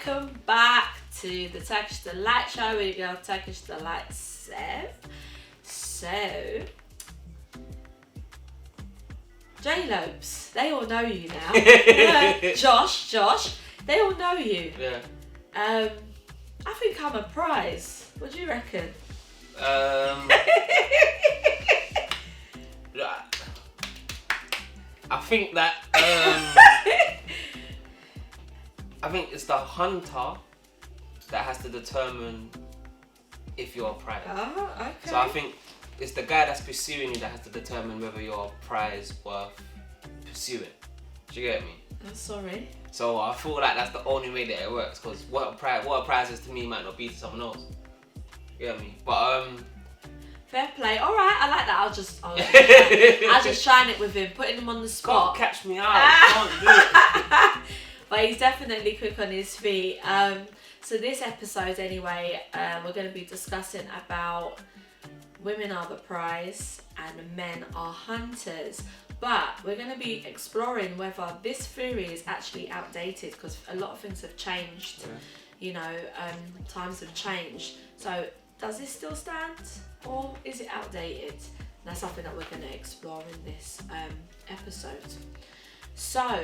welcome back to the Turkish Delight Show with your girl Turkish Delight Sev. So, J-Lopes, they all know you now. Josh, they all know you. Yeah. I think I'm a prize. What do you reckon? I think that I think it's the hunter that has to determine if you're a prize. Oh, okay. So I think it's the guy that's pursuing you that has to determine whether you're a prize worth pursuing. Do you get me? I'm sorry. So I feel like that's the only way that it works, because what a prize is to me might not be to someone else. You get me? But fair play. All right, I like that. I'll just shine it with him, putting him on the spot. Can't catch me out. Can't do it. But he's definitely quick on his feet. So this episode, anyway, we're going to be discussing about women are the prize and men are hunters. But we're going to be exploring whether this theory is actually outdated, because a lot of things have changed. Yeah. You know, times have changed. So does this still stand, or is it outdated? And that's something that we're going to explore in this episode. So,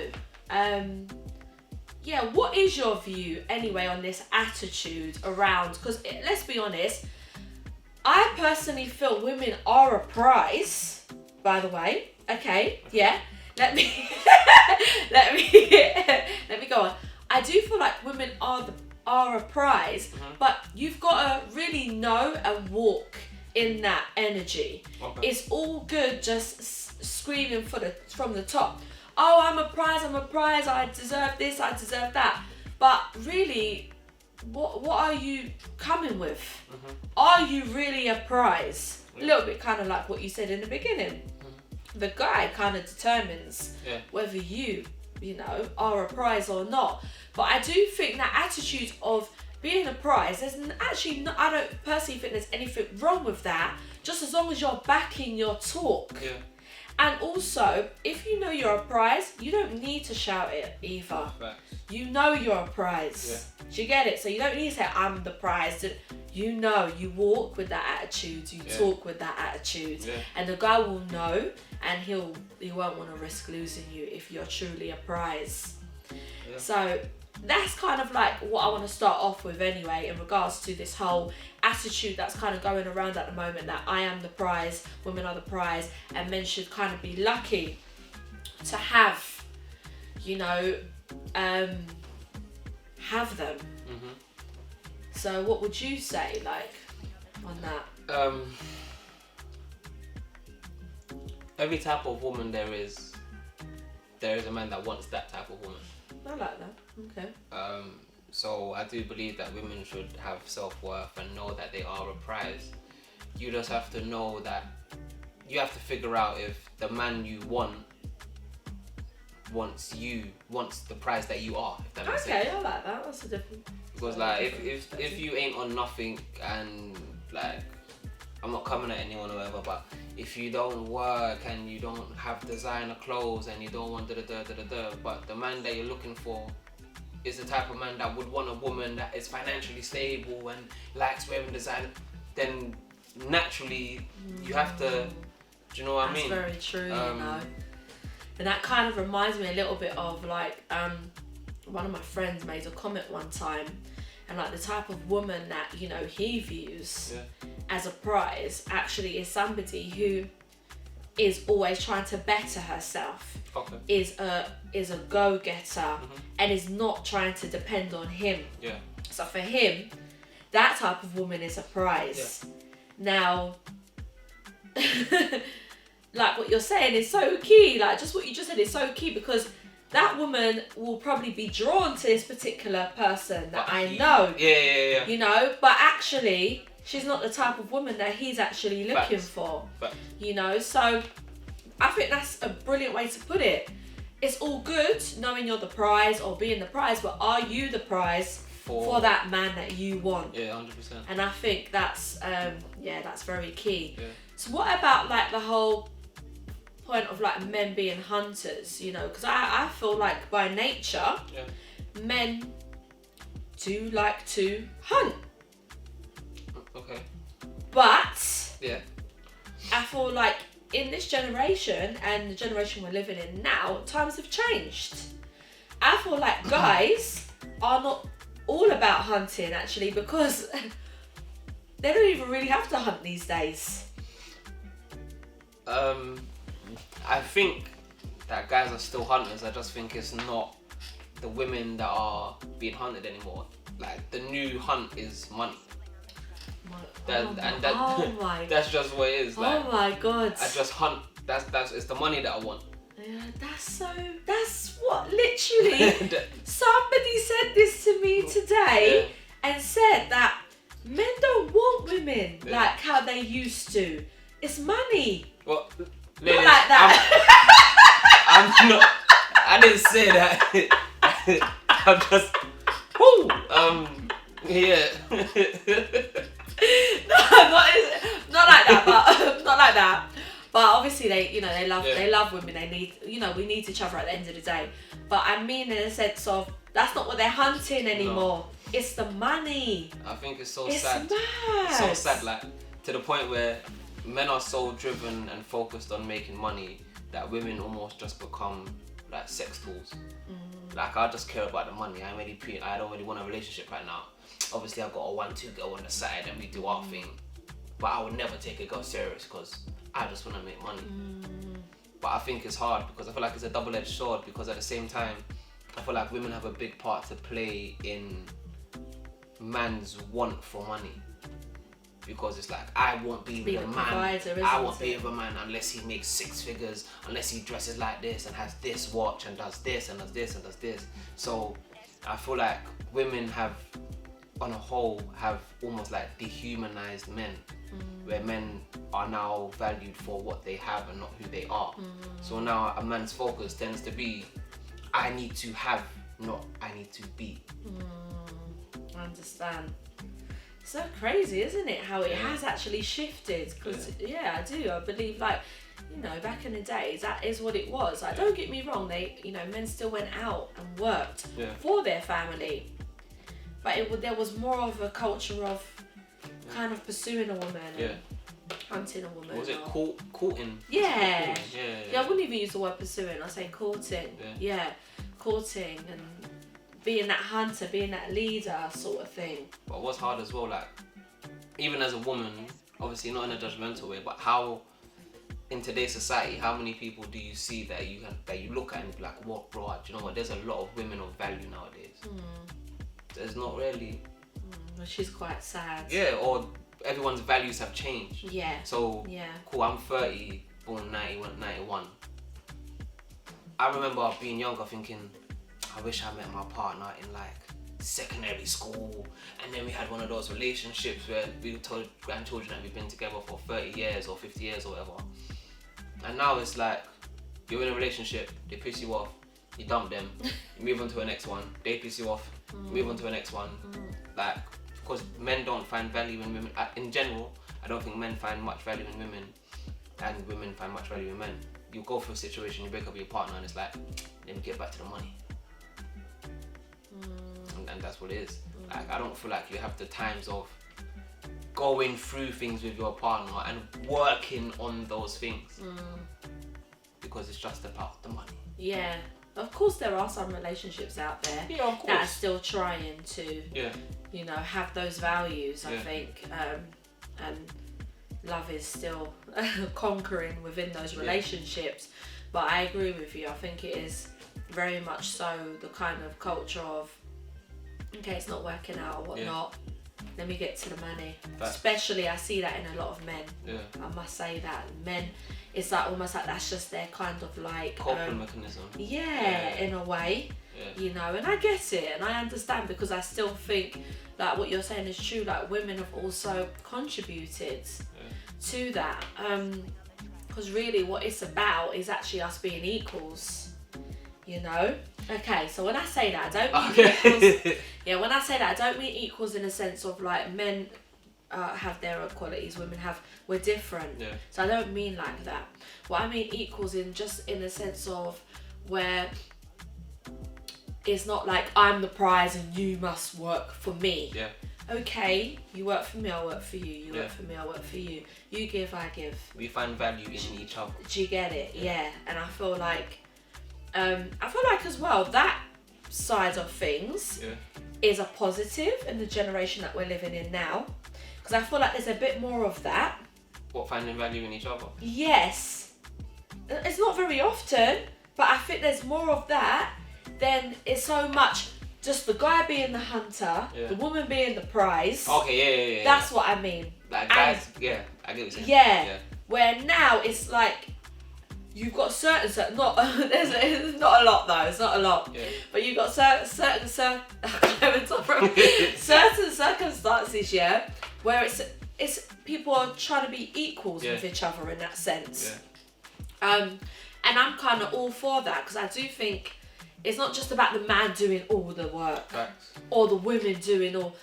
yeah, what is your view anyway on this attitude around? Because let's be honest, I personally feel women are a prize. By the way, okay, yeah. Let me let me go on. I do feel like women are a prize, but you've got to really know and walk in that energy. Okay. It's all good just screaming from the top. Oh, I'm a prize, I deserve this, I deserve that. But really, what are you coming with? Are you really a prize? A little bit kind of like what you said in the beginning. The guy kind of determines whether you know, are a prize or not. But I do think that attitude of being a prize, I don't personally think there's anything wrong with that, just as long as you're backing your talk. Yeah. And also, if you know you're a prize, you don't need to shout it either. Right. You know you're a prize. Yeah. Do you get it? So you don't need to say, I'm the prize. You know, you walk with that attitude, you talk with that attitude. Yeah. And the guy will know, and he won't want to risk losing you if you're truly a prize. Yeah. So that's kind of like what I want to start off with anyway, in regards to this whole attitude that's kind of going around at the moment, that I am the prize, women are the prize, and men should kind of be lucky to have, you know, have them. So what would you say, like, on that? Every type of woman there is a man that wants that type of woman. I like that. Okay. So I do believe that women should have self-worth and know that they are a prize. You just have to know that you have to figure out if the man you want wants the prize that you are, if that makes sense. Okay, I like that. That's a different. Because like if you ain't on nothing, and like, I'm not coming at anyone or whatever, but if you don't work and you don't have designer clothes and you don't want but the man that you're looking for is the type of man that would want a woman that is financially stable and likes wearing designer, then naturally you have to, do you know what I mean? That's very true, you know. And that kind of reminds me a little bit of like, one of my friends made a comment one time, and like the type of woman that, you know, he views as a prize actually is somebody who is always trying to better herself, is a go-getter, and is not trying to depend on him. Yeah. So for him, that type of woman is a prize. Yeah. Now, like what you're saying is so key, like just what you just said is so key, because that woman will probably be drawn to this particular person that I know. Yeah. You know, but actually, she's not the type of woman that he's actually looking for. You know, so I think that's a brilliant way to put it. It's all good knowing you're the prize or being the prize, but are you the prize for that man that you want? Yeah, 100%. And I think that's that's very key. Yeah. So what about like the whole point of like men being hunters, you know, because I feel like by nature men do like to hunt. Okay. But Yeah. I feel like in this generation and the generation we're living in now, times have changed. I feel like guys are not all about hunting actually, because they don't even really have to hunt these days. I think that guys are still hunters. I just think it's not the women that are being hunted anymore. Like, the new hunt is money. That's just what it is. Like, oh my god. I just hunt. That's it's the money that I want. Yeah, that's what literally somebody said this to me today, and said that men don't want women like how they used to. It's money. Well, Not ladies, like that. I'm not. I didn't say that. I'm just. Yeah. not like that, but not like that. But obviously they love women. They need, we need each other at the end of the day. But I mean in a sense of that's not what they're hunting anymore. No. It's the money. I think it's so sad. Mad. It's so sad, like, to the point where men are so driven and focused on making money that women almost just become like sex tools. Like, I just care about the money. I don't really want a relationship right now. Obviously, I've got a 1-2 girl on the side and we do our thing. But I would never take a girl serious because I just want to make money. But I think it's hard because I feel like it's a double-edged sword, because at the same time, I feel like women have a big part to play in man's want for money. Because it's like, I won't be with a man. I won't be with a man unless he makes 6 figures, unless he dresses like this and has this watch and does this and does this and does this. So I feel like women have, on a whole, have almost like dehumanized men, where men are now valued for what they have and not who they are. So now a man's focus tends to be, I need to have, not I need to be. I understand. So crazy, isn't it? How it has actually shifted. Because I do. I believe, like, back in the days, that is what it was. Like, don't get me wrong. They, men still went out and worked for their family, but there was more of a culture of kind of pursuing a woman and hunting a woman. Was it courting? Yeah. I wouldn't even use the word pursuing. I say courting. Yeah, courting and being that hunter, being that leader sort of thing. But what's hard as well, like, even as a woman, obviously not in a judgmental way, but how, in today's society, how many people do you see that you look at and be like, what, bro, do you know what, there's a lot of women of value nowadays. There's not really. Which is quite sad. Yeah, or everyone's values have changed. Yeah. So, cool, I'm 30, born 91. I remember being younger thinking, I wish I met my partner in like secondary school, and then we had one of those relationships where we told grandchildren that we've been together for 30 years or 50 years or whatever. And now it's like, you're in a relationship, they piss you off, you dump them, you move on to the next one, they piss you off, move on to the next one. Like, because men don't find value in women. In general, I don't think men find much value in women, and women find much value in men. You go through a situation, you break up with your partner, and it's like, let me get back to the money. And that's what it is. Like, I don't feel like you have the times of going through things with your partner and working on those things, because it's just about the money. Yeah, of course there are some relationships out there that are still trying to have those values, I think, and love is still conquering within those relationships. But I agree with you. I think it is very much so the kind of culture of, okay, it's not working out or whatnot, let me get to the money. Especially, I see that in a lot of men. I must say that men, it's like almost like that's just their kind of like coping mechanism. In a way. And I get it and I understand, because I still think like what you're saying is true. Like, women have also contributed to that, because really what it's about is actually us being equals. Okay, so when I say that, I don't mean equals. When I say that, I don't mean equals in a sense of like men have their qualities, we're different. So I don't mean like that. What I mean equals in just in a sense of where it's not like I'm the prize and you must work for me. Yeah. Okay, you work for me, I work for you. You Yeah. work for me, I work for you. You give, I give. We find value in each other. Do you get it? Yeah. And I feel like as well that side of things is a positive in the generation that we're living in now, because I feel like there's a bit more of that. What, finding value in each other? Yes. It's not very often, but I think there's more of that than it's so much just the guy being the hunter, the woman being the prize. Okay, yeah. That's what I mean. Like guys, I get what you're saying. Yeah. Where now it's like you've got certain there's not a lot though. It's not a lot. Yeah. But you've got certain certain circumstances, where it's people are trying to be equals with each other in that sense. Yeah. And I'm kind of all for that, because I do think it's not just about the man doing all the work. Facts. Or the women doing all.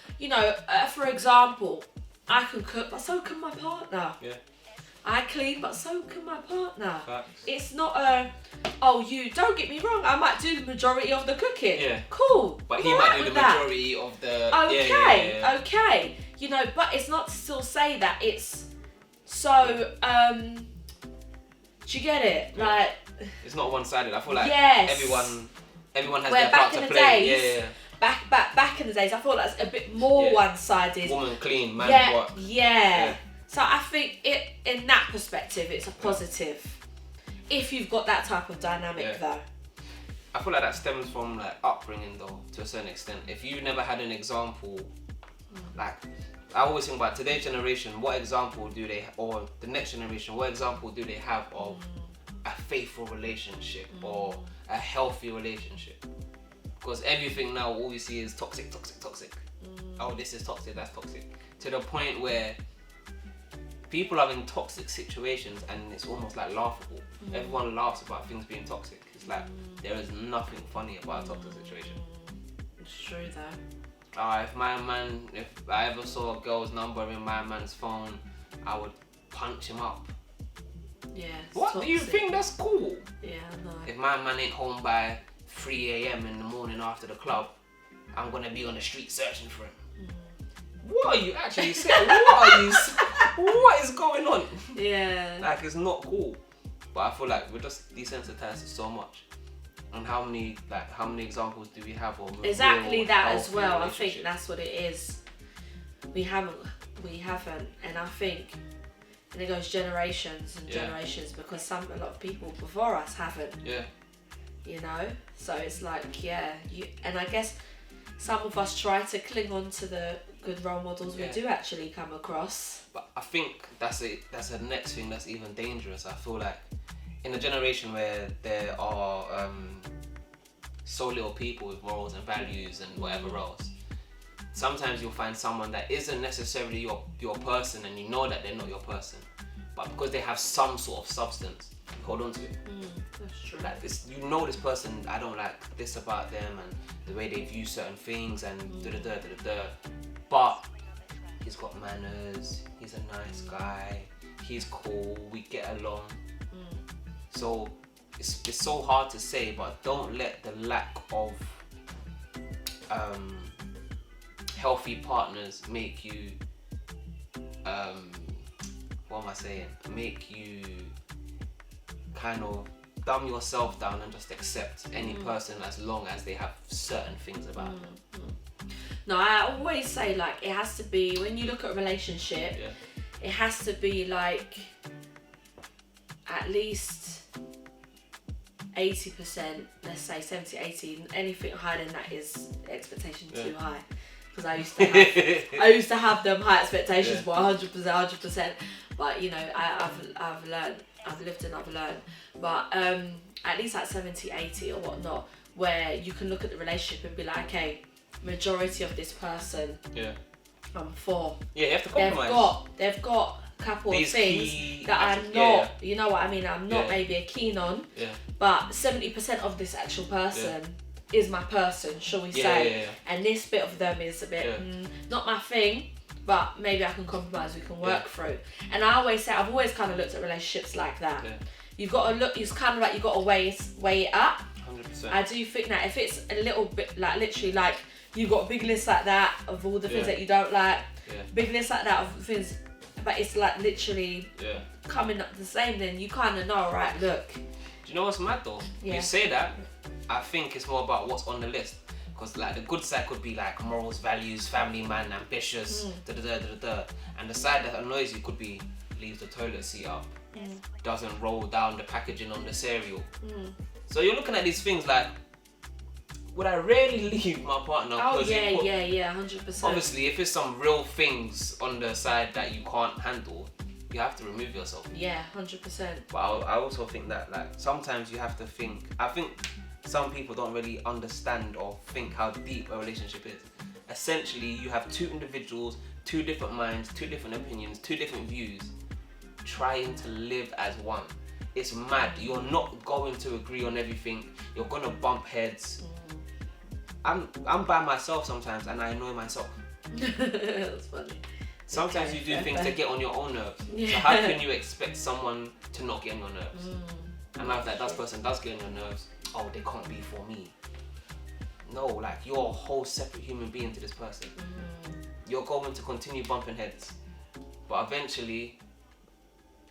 For example, I can cook, but so can my partner. Yeah. I clean, but so can my partner. Facts. It's not you don't get me wrong, I might do the majority of the cooking. Yeah. Cool. But I'm he alright might do with the that. majority of the. Okay. Okay. But it's not to still say that it's so. Do you get it? Yeah. Like. It's not one-sided. I feel like Yes. everyone has Where their back part in to the play. days, back in the days, I thought that's a bit more one-sided. Woman clean, man work. Yeah. So I think in that perspective, it's a positive. If you've got that type of dynamic, though. I feel like that stems from like upbringing, though, to a certain extent. If you never had an example, like I always think about today's generation, what example do they, or the next generation, what example do they have of a faithful relationship or a healthy relationship? Because everything now, all we see is toxic. Oh, this is toxic, that's toxic. To the point where people are in toxic situations and it's almost like laughable. Everyone laughs about things being toxic. It's like there is nothing funny about a toxic situation. It's true though. If I ever saw a girl's number in my man's phone, I would punch him up. Yeah. What do you think? That's cool. Yeah, I know. If my man ain't home by 3 a.m. in the morning after the club, I'm gonna be on the street searching for him. What are you actually saying? What is going on? Yeah. Like, it's not cool. But I feel like we're just desensitized to so much. And how many examples do we have of exactly that as healthy well? I think that's what it is. We haven't, and I think, and it goes generations and generations, because a lot of people before us haven't. Yeah. So it's like and I guess some of us try to cling on to the good role models we do actually come across. But I think that's the next thing that's even dangerous. I feel like in a generation where there are so little people with morals and values and whatever else, sometimes you'll find someone that isn't necessarily your person, and you know that they're not your person, but because they have some sort of substance, you hold on to it. That's true. Like this, this person, I don't like this about them and the way they view certain things and but he's got manners, he's a nice guy, he's cool, we get along. So it's so hard to say, but don't let the lack of healthy partners make you make you kind of dumb yourself down and just accept any person as long as they have certain things about them. No, I always say, like, it has to be, when you look at a relationship, it has to be like at least 80%, let's say 70, 80, anything higher than that is expectation too high. Because I used to have them high expectations for 100%. But I've learned, I've lived and I've learned. But at least like 70, 80 or whatnot, where you can look at the relationship and be like, okay, majority of this person, I'm for. Yeah, you have to compromise. They've got a couple These of things that I'm not, you know what I mean, I'm not maybe a keen on. But 70% of this actual person is my person, shall we say. And this bit of them is a bit not my thing, but maybe I can compromise, we can work through. And I always say, I've always kind of looked at relationships like that. You've got to look, it's kind of like you've got to weigh it up. 100%. 100%. I do think that if it's a little bit like literally like you've got a big list like that of all the things that you don't like, big list like that of things, but it's like literally coming up the same, then you kind of know, right, look. Do you know what's mad though? You say that, I think it's more about what's on the list. Because like the good side could be like morals, values, family man, ambitious, and the side that annoys you could be leaves the toilet seat up, doesn't roll down the packaging on the cereal. So you're looking at these things like, would I really leave my partner? Oh yeah, 100%. Obviously, if it's some real things on the side that you can't handle, you have to remove yourself. Yeah, 100%. But I also think that like sometimes you have to think. I think some people don't really understand or think how deep a relationship is. Essentially, you have two individuals, two different minds, two different opinions, two different views, trying to live as one. It's mad. You're not going to agree on everything. You're gonna bump heads. I'm by myself sometimes, and I annoy myself. That's funny. Sometimes you do things to get on your own nerves. So how can you expect someone to not get on your nerves? And now if that person does get on your nerves, oh, they can't be for me. No, like you're a whole separate human being to this person. You're going to continue bumping heads, but eventually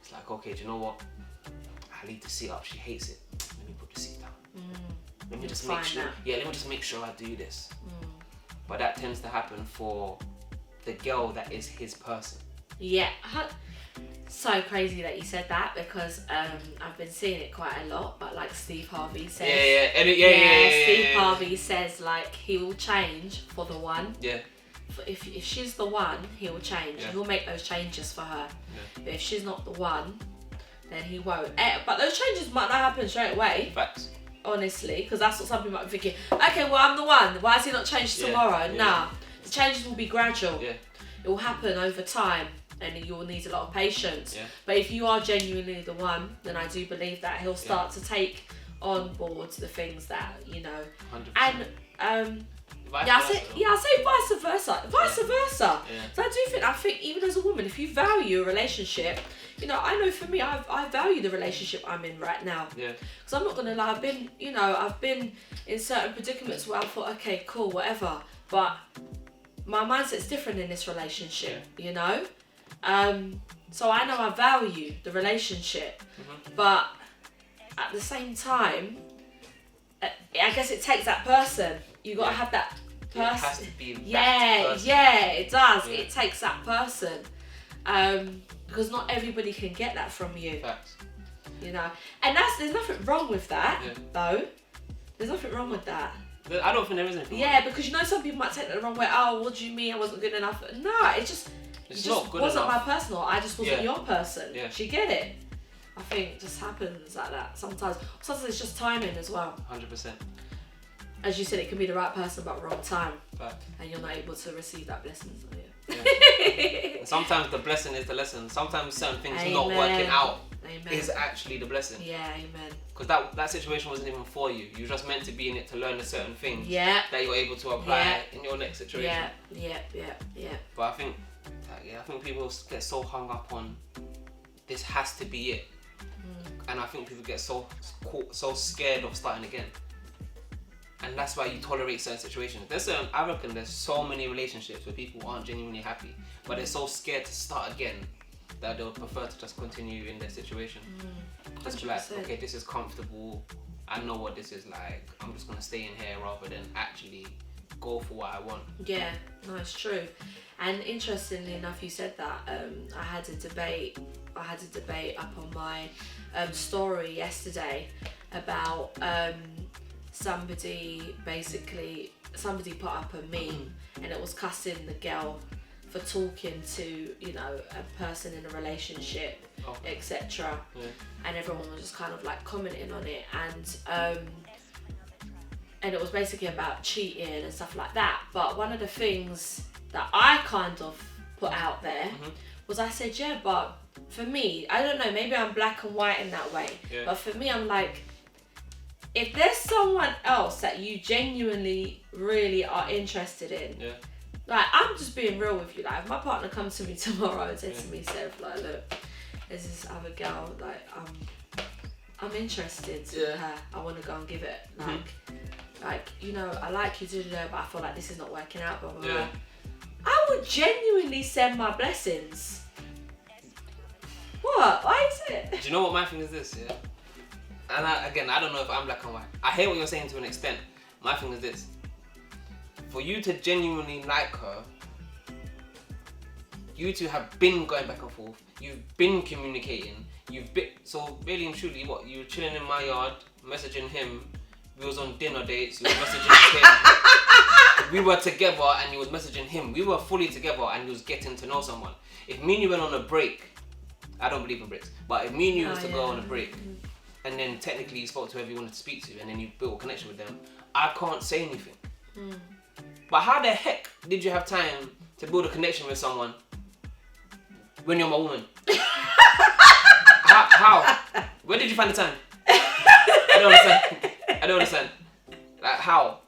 it's like, okay, do you know what? I leave the seat up. She hates it. Let me put the seat down. Let me just make sure. Yeah, let me just make sure I do this. But that tends to happen for the girl that is his person. Yeah. So crazy that you said that, because I've been seeing it quite a lot, but like Steve Harvey says. Steve Harvey says like he will change for the one. Yeah. If she's the one, he will change. He'll make those changes for her. But if she's not the one, then he won't. But those changes might not happen straight away. Facts. Honestly, because that's what some people might be thinking. Okay, well I'm the one. Why has he not changed tomorrow? Nah, the changes will be gradual. It will happen over time, and you will need a lot of patience. But if you are genuinely the one, then I do believe that he'll start to take on board the things that, you know. 100%. And I say vice versa. So I think even as a woman, if you value a relationship, you know, I know for me, I value the relationship I'm in right now. Because I'm not gonna lie, I've been in certain predicaments where I thought, okay, cool, whatever. But my mindset's different in this relationship, you know? So I know I value the relationship, but at the same time, I guess it takes that person. You gotta have that person. It has to be that person. It does. It takes that person. Because not everybody can get that from you. Facts. You know, and there's nothing wrong with that, though. There's nothing wrong with that. I don't think there is anything. Yeah, because you know some people might take that the wrong way. Oh, what do you mean I wasn't good enough? No, it just not good wasn't enough. my personal. I just wasn't your person. Yeah. Do you get it? I think it just happens like that sometimes. Sometimes it's just timing as well. 100%. As you said, it can be the right person but wrong time. Fact. And you're not able to receive that blessing. So And sometimes the blessing is the lesson. Sometimes certain things not working out is actually the blessing. Yeah, amen. Because that situation wasn't even for you. You were just meant to be in it to learn a certain thing that you're able to apply in your next situation. Yeah. But I think people get so hung up on this has to be it. And I think people get so scared of starting again. And that's why you tolerate certain situations. I reckon there's so many relationships where people aren't genuinely happy, but they're so scared to start again that they would prefer to just continue in their situation. Just be like, okay, this is comfortable. I know what this is like. I'm just gonna stay in here rather than actually go for what I want. Yeah, no, it's true. And interestingly enough, you said that. I had a debate up on my story yesterday about somebody put up a meme and it was cussing the girl for talking to, you know, a person in a relationship, etc. And everyone was just kind of like commenting on it, and it was basically about cheating and stuff like that. But one of the things that I kind of put out there was, I said, but for me, I don't know, maybe I'm black and white in that way, but for me, I'm like, if there's someone else that you genuinely really are interested in, like, I'm just being real with you. Like, if my partner comes to me tomorrow and says to me, Seth, like, look, there's this other girl, like, I'm interested in her. I want to go and give it like you know, I like you to do, but I feel like this is not working out. Blah blah blah. I would genuinely send my blessings. What? Why is it? Do you know what my thing is this? Yeah. And I don't know if I'm black and white. I hear what you're saying to an extent. My thing is this: for you to genuinely like her, you two have been going back and forth. You've been communicating. You've been so really and truly. What, you were chilling in my yard, messaging him. We was on dinner dates. You was messaging him. We were together, and you was messaging him. We were fully together, and you was getting to know someone. If me and you went on a break, I don't believe in breaks, but if me and you was to go on a break, and then technically you spoke to whoever you wanted to speak to, and then you built a connection with them, I can't say anything. But how the heck did you have time to build a connection with someone when you're my woman? How? Where did you find the time? I don't understand. Like, how?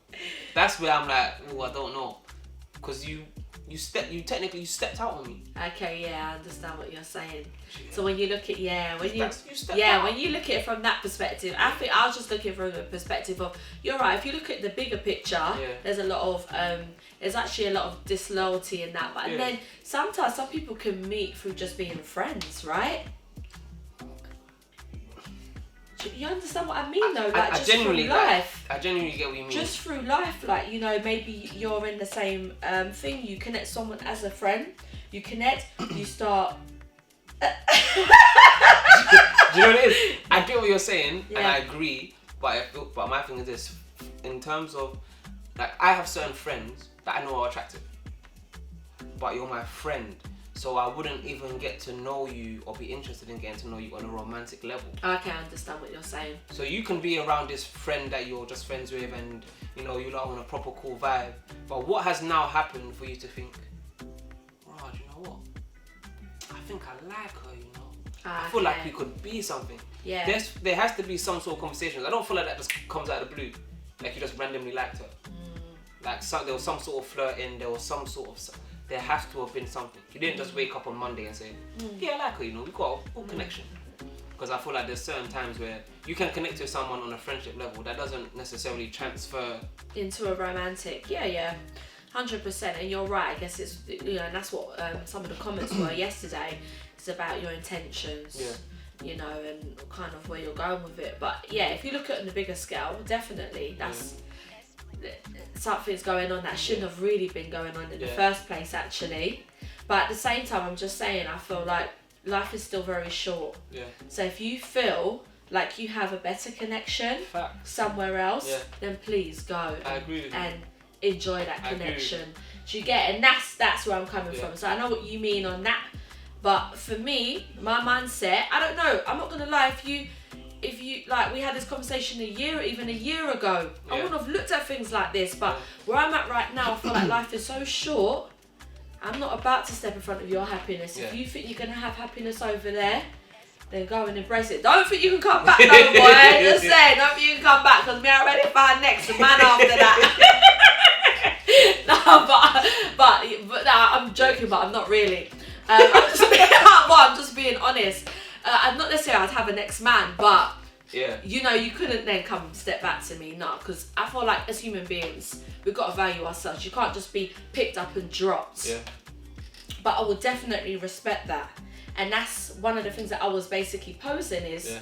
That's where I'm like, oh, I don't know. Because you technically stepped out on me. Okay, yeah, I understand what you're saying. So when you look at when you look at it from that perspective, I think I was just looking from the perspective of, you're right. If you look at the bigger picture, there's a lot of there's actually a lot of disloyalty in that. But and then sometimes some people can meet through just being friends, right? You understand what I mean though? Like, just through life. I genuinely get what you mean. Just through life, like, you know, maybe you're in the same thing. You connect someone as a friend. You connect. You start. Do you know what it is? I get what you're saying, and I agree. But my thing is this: in terms of, like, I have certain friends that I know are attractive, but you're my friend. So I wouldn't even get to know you or be interested in getting to know you on a romantic level. Okay, I understand what you're saying. So you can be around this friend that you're just friends with, and you know, you're on a proper cool vibe. But what has now happened for you to think, oh, do you know what? I think I like her, you know. I feel like we could be something. Yeah. There has to be some sort of conversation. I don't feel like that just comes out of the blue. Like you just randomly liked her. Like there was some sort of flirting, there was some sort of... There has to have been something. You didn't just wake up on Monday and say, yeah, I like her, you know, we've got a good connection. Because I feel like there's certain times where you can connect with someone on a friendship level that doesn't necessarily transfer into a romantic. Yeah. 100%. And you're right. I guess it's, you know, and that's what some of the comments were yesterday. It's about your intentions. Yeah. You know, and kind of where you're going with it. But yeah, if you look at it on the bigger scale, definitely that's... something's going on that shouldn't have really been going on in the first place, actually. But at the same time, I'm just saying, I feel like life is still very short. So if you feel like you have a better connection somewhere else, then please go. I agree with you. And enjoy that connection. Do you get it? And that's where I'm coming from. So I know what you mean on that. But for me, my mindset, I don't know. I'm not gonna lie. If you like, we had this conversation even a year ago, I wouldn't have looked at things like this. But where I'm at right now, I feel like life is so short. I'm not about to step in front of your happiness. If you think you're gonna have happiness over there, then go and embrace it. Don't think you can come back, no boy. Just saying, don't think you can come back, because me already find next man after that. but no, I'm joking, but I'm not really. I'm just being honest. I'm not necessarily I'd have an ex-man, but you know, you couldn't then come and step back to me, no, because I feel like as human beings, we've got to value ourselves. You can't just be picked up and dropped. But I would definitely respect that, and that's one of the things that I was basically posing is,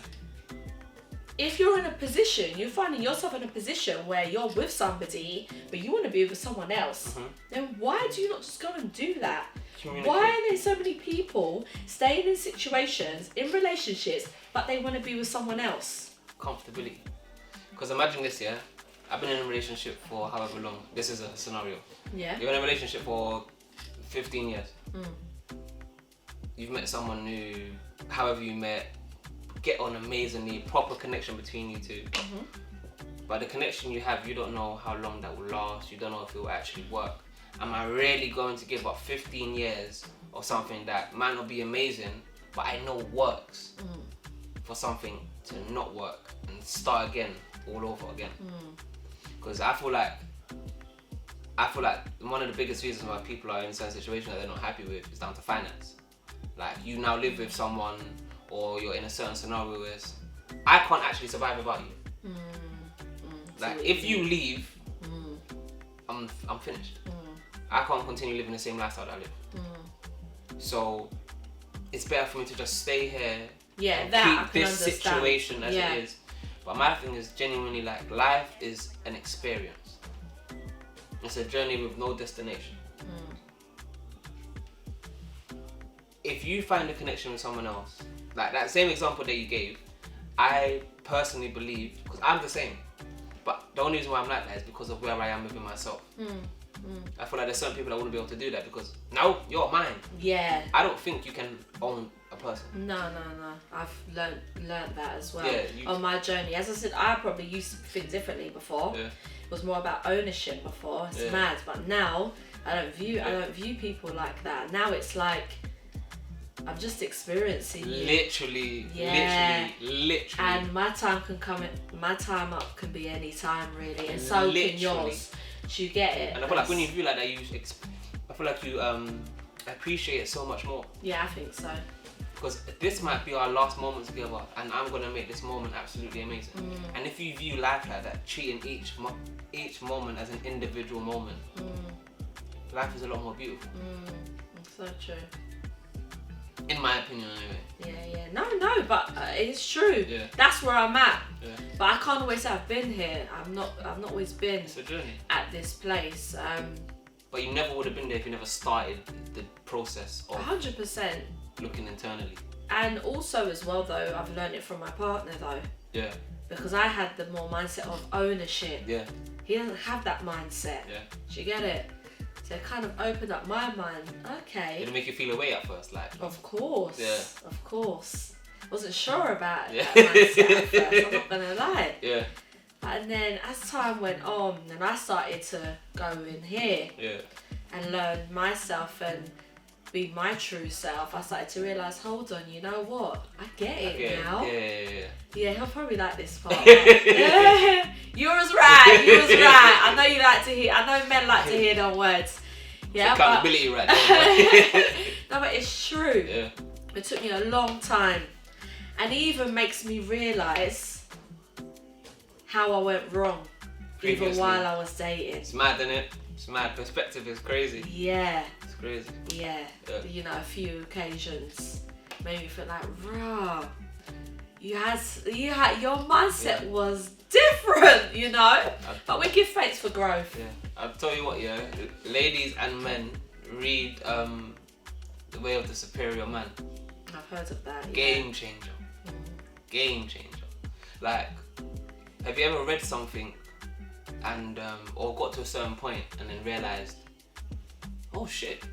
if you're in a position, you're finding yourself in a position where you're with somebody, but you want to be with someone else, then why do you not just go and do that? Why are there so many people staying in situations, in relationships, but they want to be with someone else? Comfortability. Because imagine this, I've been in a relationship for however long. This is a scenario. You're in a relationship for 15 years. You've met someone new, however you met, get on amazingly, proper connection between you two. But the connection you have, you don't know how long that will last. You don't know if it will actually work. Am I really going to give up 15 years of something that might not be amazing, but I know works, for something to not work and start again, all over again? Because I feel like one of the biggest reasons why people are in certain situations that they're not happy with is down to finance. Like, you now live with someone, or you're in a certain scenario where I can't actually survive without you. Like, if you leave, I'm finished. I can't continue living the same lifestyle that I live. So it's better for me to just stay here. Yeah, and that keep I can this understand. situation as it is. But my thing is genuinely like, life is an experience. It's a journey with no destination. If you find a connection with someone else, like that same example that you gave, I personally believe, because I'm the same, but the only reason why I'm like that is because of where I am within myself. I feel like there's certain people that wouldn't be able to do that because now you're mine. Yeah. I don't think you can own a person. No. I've learned that as well Yeah, on my journey. As I said, I probably used to think differently before. Yeah. It was more about ownership before. It's Yeah. mad, but now I don't view people like that. Now it's like I'm just experiencing you. Literally. And my time up can be any time really, and so can yours. Do you get it? And I feel like when you view like that, I feel like you appreciate it so much more. Yeah, I think so. Because this might be our last moment together, and I'm gonna make this moment absolutely amazing. And if you view life like that, treating each moment as an individual moment, life is a lot more beautiful. It's so true. In my opinion, anyway. Yeah. No, but it's true. Yeah. That's where I'm at. Yeah. But I can't always say I've been here. I've not always been It's a journey. at this place. But you never would have been there if you never started the process of 100%. looking internally. And also as well though, I've learned it from my partner though. Yeah. Because I had the more mindset of ownership. Yeah. He doesn't have that mindset. Yeah. Do you get it? So it kind of opened up my mind. Okay. Did it make you feel away at first? Like. Of course. Yeah. Of course. Wasn't sure about Yeah. that mindset at first, I'm not gonna lie. Yeah. And then as time went on and I started to go in here and learn myself and be my true self, I started to realise, hold on, you know what? I get it now. Yeah, he'll probably like this part. You was right. I know you like to hear, I know men like to hear them words. Yeah, accountability right there. No, but it's true. Yeah. It took me a long time. And it even makes me realise how I went wrong even while I was dating. It's mad, isn't it? It's mad. Perspective is crazy. Yeah. It's crazy. Yeah. You know, a few occasions made me feel like, rah, you had your mindset was different, you know? But we give thanks for growth. Yeah. I'll tell you what, ladies and men, read The Way of the Superior Man. I've heard of that. Game changer. Game changer. Like, have you ever read something and or got to a certain point and then realised, oh shit,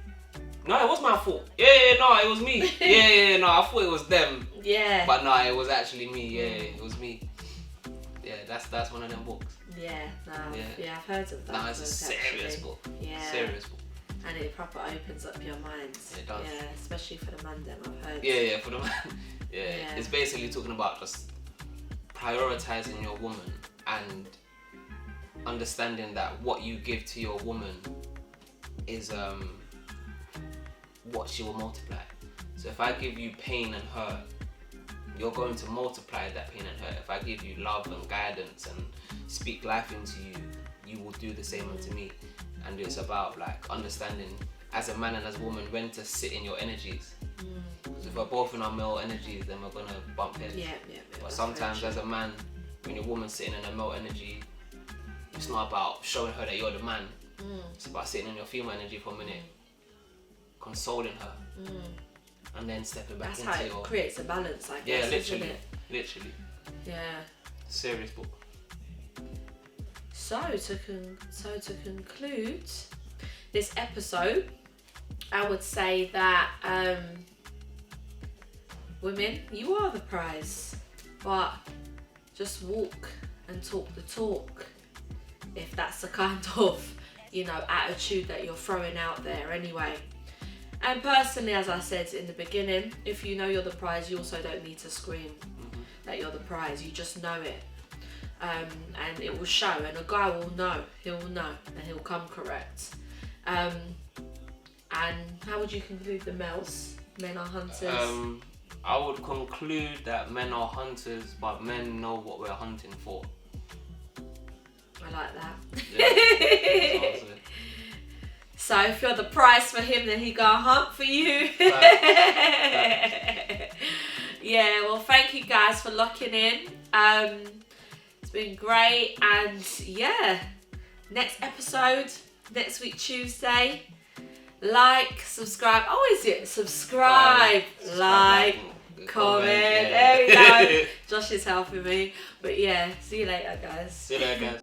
no, it was my fault. No, it was me. No, I thought it was them. Yeah. But no, it was actually me. It was me. Yeah, that's one of them books. I've heard of that. No, it's a serious book. Yeah. Serious book. And it proper opens up your mind. It does. Yeah, especially for the man them, I've heard. Yeah, for the man. Yeah. It's basically talking about just prioritizing your woman and understanding that what you give to your woman is what she will multiply. So if I give you pain and hurt, you're going to multiply that pain and hurt. If I give you love and guidance and speak life into you, you will do the same unto me. And it's about like understanding as a man and as a woman when to sit in your energies. Because if we're both in our male energies, then we're gonna bump heads. But sometimes as a man, when your woman's sitting in a male energy, it's not about showing her that you're the man. It's about sitting in your female energy for a minute, consoling her, and then stepping back into your... That's how it creates a balance, I guess, literally, isn't it? Literally. Yeah. Serious book. So to conclude this episode, I would say that women, you are the prize, but just walk and talk the talk. If that's the kind of, attitude that you're throwing out there anyway. And personally, as I said in the beginning, if you know you're the prize, you also don't need to scream that you're the prize. You just know it. And it will show, and a guy will know, and he'll come correct. And how would you conclude the males? Men are hunters. I would conclude that men are hunters, but men know what we're hunting for. I like that. Yeah. So if you're the prize for him, then he go hunt for you. Yeah, well, thank you guys for locking in. It's been great, and yeah, next episode next week Tuesday. Like, subscribe. Oh, is it subscribe, like, comment. Yeah. There we go. Josh is helping me, but yeah, see you later, guys. See you later, guys.